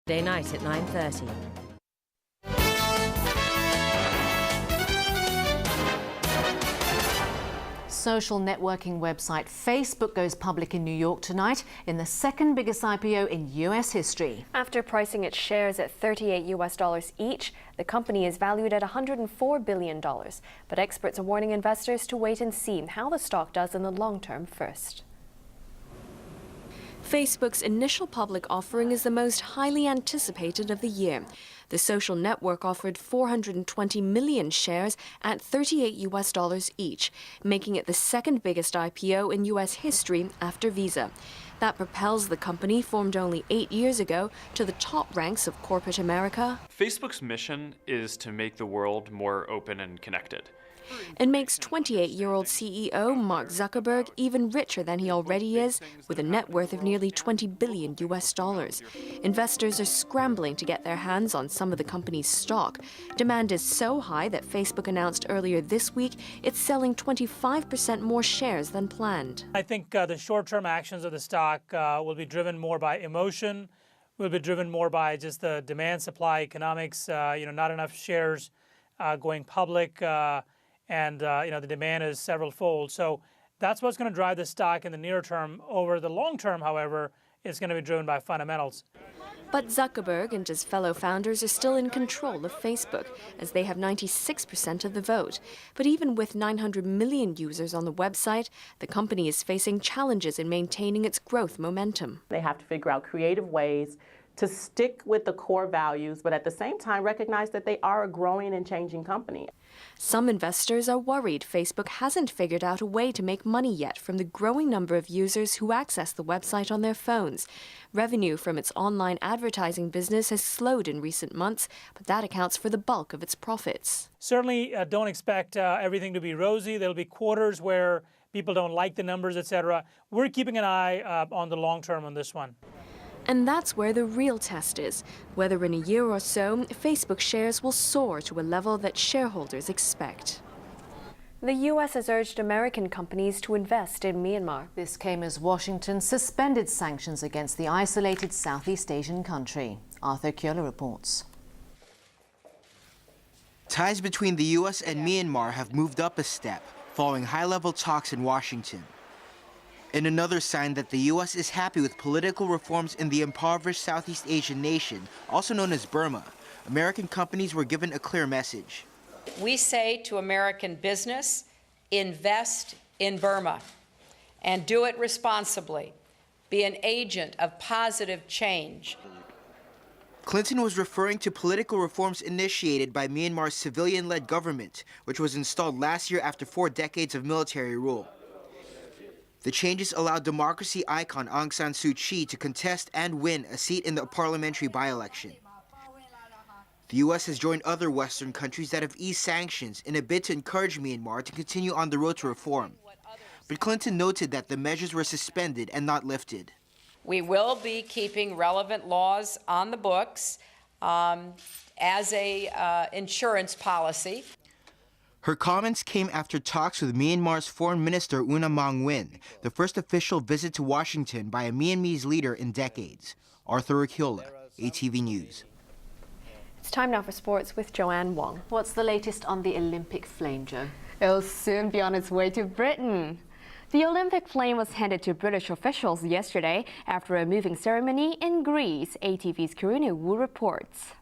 Day night at 9:30. Social networking website Facebook goes public in New York tonight in the second biggest IPO in U.S. history. After pricing its shares at $38 each, the company is valued at $104 billion. But experts are warning investors to wait and see how the stock does in the long term first. Facebook's initial public offering is the most highly anticipated of the year. The social network offered 420 million shares at $38 each, making it the second biggest IPO in U.S. history after Visa. That propels the company, formed only 8 years ago, to the top ranks of corporate America. Facebook's mission is to make the world more open and connected. It makes 28-year-old CEO Mark Zuckerberg even richer than he already is, with a net worth of nearly $20 billion. Investors are scrambling to get their hands on some of the company's stock. Demand is so high that Facebook announced earlier this week it's selling 25% more shares than planned. I think the short-term actions of the stock will be driven more by emotion, will be driven more by just the demand-supply economics, not enough shares going public. And the demand is several-fold. So that's what's going to drive the stock in the near term. Over the long term, however, it's going to be driven by fundamentals. But Zuckerberg and his fellow founders are still in control of Facebook, as they have 96% of the vote. But even with 900 million users on the website, the company is facing challenges in maintaining its growth momentum. They have to figure out creative ways to stick with the core values, but at the same time recognize that they are a growing and changing company. Some investors are worried Facebook hasn't figured out a way to make money yet from the growing number of users who access the website on their phones. Revenue from its online advertising business has slowed in recent months, but that accounts for the bulk of its profits. Certainly don't expect everything to be rosy. There'll be quarters where people don't like the numbers, etc. We're keeping an eye on the long term on this one. And that's where the real test is, whether in a year or so, Facebook shares will soar to a level that shareholders expect. The U.S. has urged American companies to invest in Myanmar. This came as Washington suspended sanctions against the isolated Southeast Asian country. Arthur Kyola reports. Ties between the U.S. and Myanmar have moved up a step, following high-level talks in Washington. In another sign that the U.S. is happy with political reforms in the impoverished Southeast Asian nation, also known as Burma, American companies were given a clear message. We say to American business, invest in Burma and do it responsibly. Be an agent of positive change. Clinton was referring to political reforms initiated by Myanmar's civilian-led government, which was installed last year after 4 decades of military rule. The changes allowed democracy icon Aung San Suu Kyi to contest and win a seat in the parliamentary by-election. The U.S. has joined other Western countries that have eased sanctions in a bid to encourage Myanmar to continue on the road to reform. But Clinton noted that the measures were suspended and not lifted. We will be keeping relevant laws on the books as a insurance policy. Her comments came after talks with Myanmar's Foreign Minister Una Maung Win, the first official visit to Washington by a Myanmarese leader in decades. Arthur Akiola, ATV News. It's time now for sports with Joanne Wong. What's the latest on the Olympic flame, Jo? It'll soon be on its way to Britain. The Olympic flame was handed to British officials yesterday after a moving ceremony in Greece, ATV's Karina Wu reports.